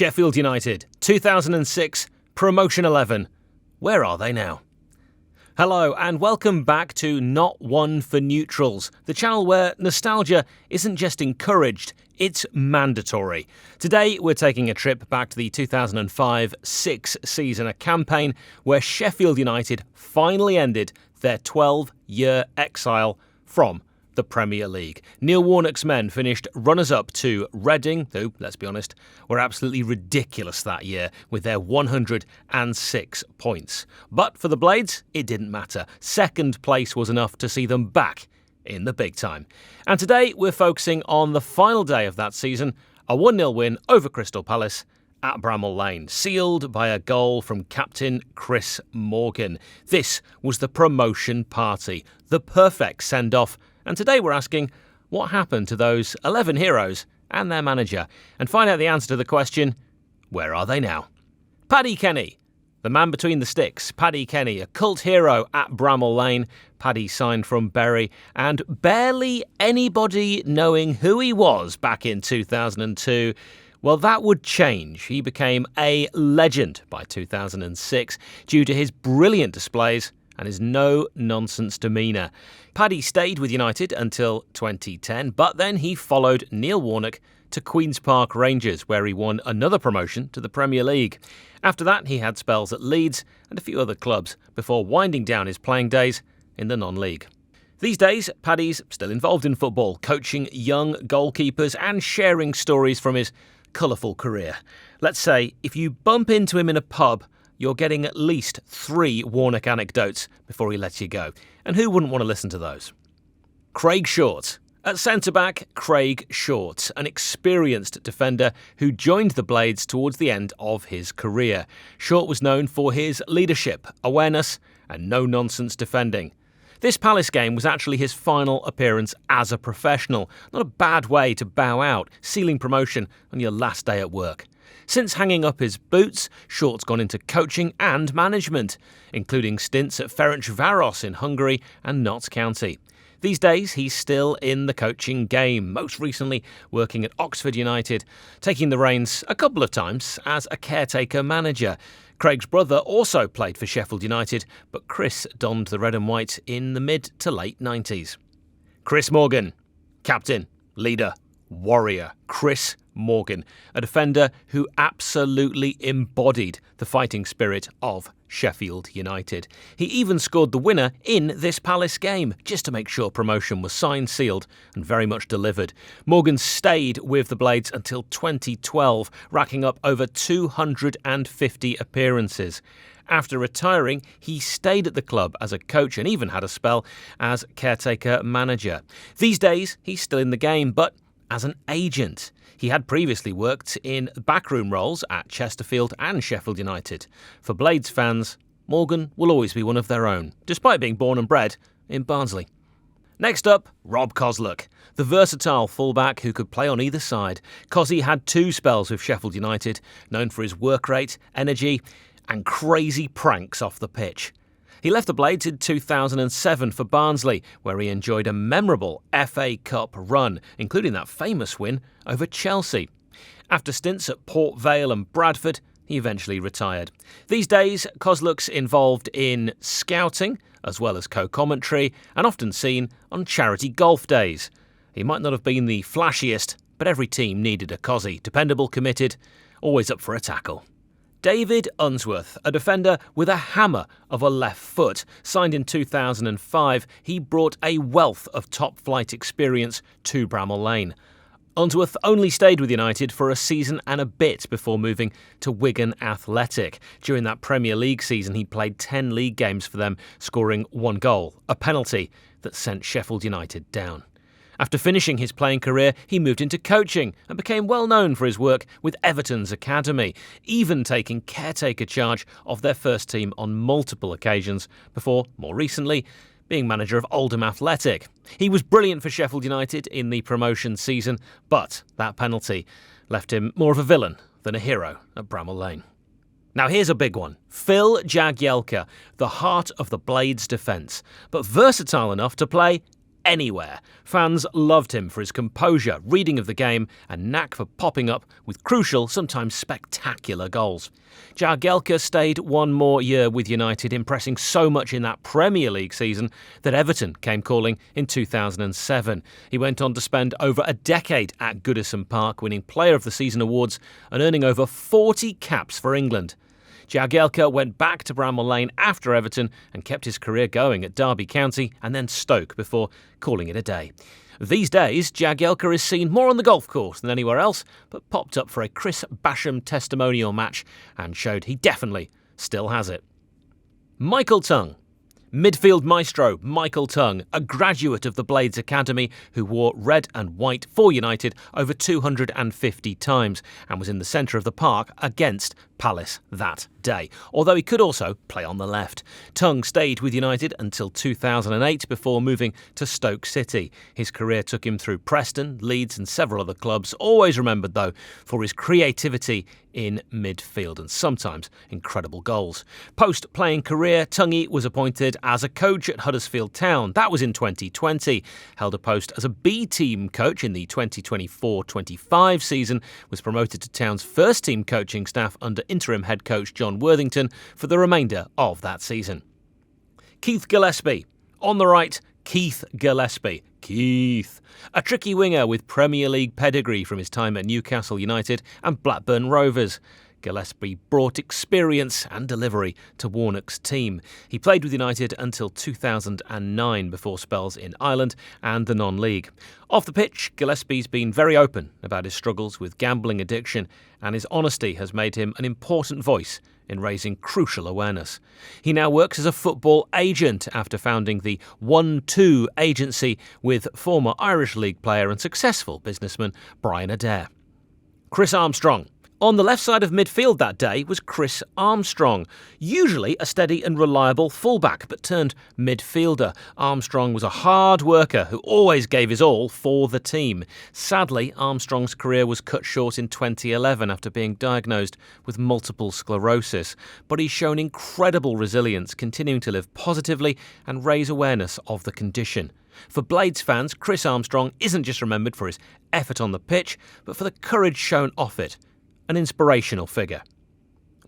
Sheffield United, 2006, Promotion 11. Where are they now? Hello and welcome back to Not One for Neutrals, the channel where nostalgia isn't just encouraged, it's mandatory. Today we're taking a trip back to the 2005-06 season, a campaign where Sheffield United finally ended their 12-year exile from the Premier League. Neil Warnock's men finished runners-up to Reading, who, let's be honest, were absolutely ridiculous that year with their 106 points. But for the Blades, it didn't matter. Second place was enough to see them back in the big time. And today we're focusing on the final day of that season, a 1-0 win over Crystal Palace at Bramall Lane, sealed by a goal from captain Chris Morgan. This was the promotion party, the perfect send-off. And today we're asking, what happened to those 11 heroes and their manager? And find out the answer to the question, where are they now? Paddy Kenny, the man between the sticks. Paddy Kenny, a cult hero at Bramall Lane. Paddy signed from Bury, and barely anybody knowing who he was back in 2002. Well, that would change. He became a legend by 2006 due to his brilliant displays and his no-nonsense demeanour. Paddy stayed with United until 2010, but then he followed Neil Warnock to Queen's Park Rangers, where he won another promotion to the Premier League. After that, he had spells at Leeds and a few other clubs before winding down his playing days in the non-league. These days, Paddy's still involved in football, coaching young goalkeepers and sharing stories from his colourful career. Let's say, if you bump into him in a pub, you're getting at least 3 Warnock anecdotes before he lets you go. And who wouldn't want to listen to those? Craig Short. At centre-back, Craig Short, an experienced defender who joined the Blades towards the end of his career. Short was known for his leadership, awareness and no-nonsense defending. This Palace game was actually his final appearance as a professional. Not a bad way to bow out, sealing promotion on your last day at work. Since hanging up his boots, Short's gone into coaching and management, including stints at Ferencváros in Hungary and Notts County. These days, he's still in the coaching game, most recently working at Oxford United, taking the reins a couple of times as a caretaker manager. Craig's brother also played for Sheffield United, but Chris donned the red and white in the mid to late 90s. Chris Morgan, captain, leader, warrior. Chris Morgan, a defender who absolutely embodied the fighting spirit of Sheffield United. He even scored the winner in this Palace game, just to make sure promotion was signed, sealed and very much delivered. Morgan stayed with the Blades until 2012, racking up over 250 appearances. After retiring, he stayed at the club as a coach and even had a spell as caretaker manager. These days, he's still in the game, but as an agent. He had previously worked in backroom roles at Chesterfield and Sheffield United. For Blades fans, Morgan will always be one of their own, despite being born and bred in Barnsley. Next up, Rob Kozluk, the versatile fullback who could play on either side. Cozzy had 2 spells with Sheffield United, known for his work rate, energy and crazy pranks off the pitch. He left the Blades in 2007 for Barnsley, where he enjoyed a memorable FA Cup run, including that famous win over Chelsea. After stints at Port Vale and Bradford, he eventually retired. These days, Kozluk's involved in scouting, as well as co-commentary, and often seen on charity golf days. He might not have been the flashiest, but every team needed a Cozzy, dependable, committed, always up for a tackle. David Unsworth, a defender with a hammer of a left foot. Signed in 2005, he brought a wealth of top-flight experience to Bramall Lane. Unsworth only stayed with United for a season and a bit before moving to Wigan Athletic. During that Premier League season, he played 10 league games for them, scoring 1 goal, a penalty that sent Sheffield United down. After finishing his playing career, he moved into coaching and became well known for his work with Everton's academy, even taking caretaker charge of their first team on multiple occasions before, more recently, being manager of Oldham Athletic. He was brilliant for Sheffield United in the promotion season, but that penalty left him more of a villain than a hero at Bramall Lane. Now here's a big one. Phil Jagielka, the heart of the Blades defence, but versatile enough to play anywhere. Fans loved him for his composure, reading of the game, and knack for popping up with crucial, sometimes spectacular goals. Jagielka stayed one more year with United, impressing so much in that Premier League season that Everton came calling in 2007. He went on to spend over a decade at Goodison Park, winning Player of the Season awards and earning over 40 caps for England. Jagielka went back to Bramall Lane after Everton and kept his career going at Derby County and then Stoke before calling it a day. These days, Jagielka is seen more on the golf course than anywhere else, but popped up for a Chris Basham testimonial match and showed he definitely still has it. Michael Tongue. Midfield maestro Michael Tongue, a graduate of the Blades Academy who wore red and white for United over 250 times and was in the centre of the park against Palace that day, although he could also play on the left. Tongue stayed with United until 2008 before moving to Stoke City. His career took him through Preston, Leeds and several other clubs, always remembered though for his creativity in midfield and sometimes incredible goals. Post-playing career, Tungy was appointed as a coach at Huddersfield Town. That was in 2020. Held a post as a B-team coach in the 2024-25 season, was promoted to Town's first-team coaching staff under interim head coach John Worthington for the remainder of that season. Keith Gillespie. On the right, Keith Gillespie. Keith. A tricky winger with Premier League pedigree from his time at Newcastle United and Blackburn Rovers. Gillespie brought experience and delivery to Warnock's team. He played with United until 2009 before spells in Ireland and the non-league. Off the pitch, Gillespie's been very open about his struggles with gambling addiction, and his honesty has made him an important voice in raising crucial awareness. He now works as a football agent after founding the 1-2 agency with former Irish League player and successful businessman Brian Adair. Chris Armstrong. On the left side of midfield that day was Chris Armstrong, usually a steady and reliable fullback, but turned midfielder. Armstrong was a hard worker who always gave his all for the team. Sadly, Armstrong's career was cut short in 2011 after being diagnosed with multiple sclerosis, but he's shown incredible resilience, continuing to live positively and raise awareness of the condition. For Blades fans, Chris Armstrong isn't just remembered for his effort on the pitch, but for the courage shown off it. An inspirational figure.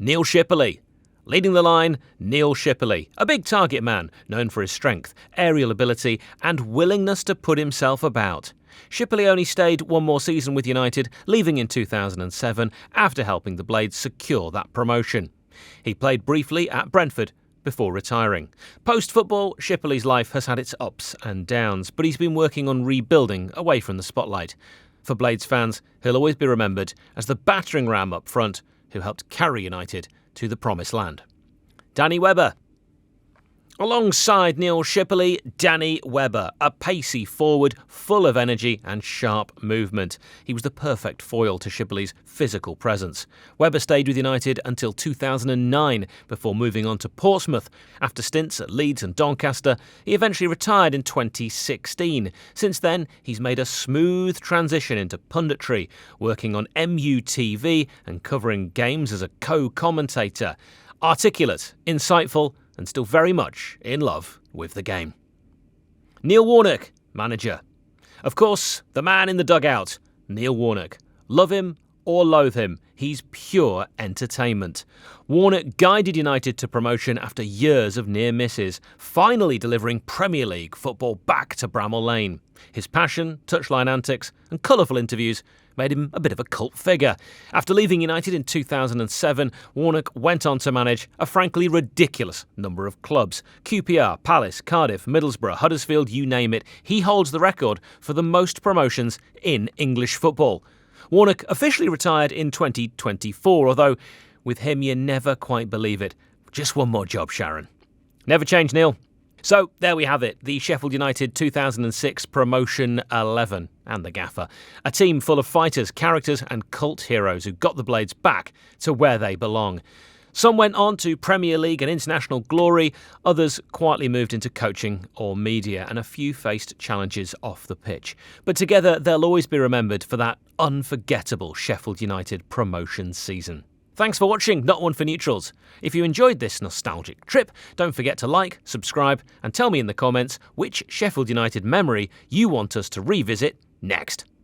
Neil Shipperley. Leading the line, Neil Shipperley, a big target man known for his strength, aerial ability and willingness to put himself about. Shipperley only stayed one more season with United, leaving in 2007 after helping the Blades secure that promotion. He played briefly at Brentford before retiring. Post-football, Shipperley's life has had its ups and downs, but he's been working on rebuilding away from the spotlight. For Blades fans, he'll always be remembered as the battering ram up front who helped carry United to the promised land. Danny Webber. Alongside Neil Shipperley, Danny Webber, a pacey forward full of energy and sharp movement. He was the perfect foil to Shipperley's physical presence. Webber stayed with United until 2009 before moving on to Portsmouth. After stints at Leeds and Doncaster, he eventually retired in 2016. Since then, he's made a smooth transition into punditry, working on MUTV and covering games as a co-commentator. Articulate, insightful, and still very much in love with the game. Neil Warnock, manager. Of course, the man in the dugout, Neil Warnock. Love him or loathe him, he's pure entertainment. Warnock guided United to promotion after years of near misses, finally delivering Premier League football back to Bramall Lane. His passion, touchline antics and colourful interviews made him a bit of a cult figure. After leaving United in 2007, Warnock went on to manage a frankly ridiculous number of clubs. QPR, Palace, Cardiff, Middlesbrough, Huddersfield, you name it. He holds the record for the most promotions in English football. Warnock officially retired in 2024, although with him you never quite believe it. Just one more job, Sharon. Never change, Neil. So there we have it, the Sheffield United 2006 Promotion 11 and the gaffer. A team full of fighters, characters and cult heroes who got the Blades back to where they belong. Some went on to Premier League and international glory, others quietly moved into coaching or media, and a few faced challenges off the pitch. But together they'll always be remembered for that unforgettable Sheffield United promotion season. Thanks for watching Not One for Neutrals. If you enjoyed this nostalgic trip, don't forget to like, subscribe, and tell me in the comments which Sheffield United memory you want us to revisit next.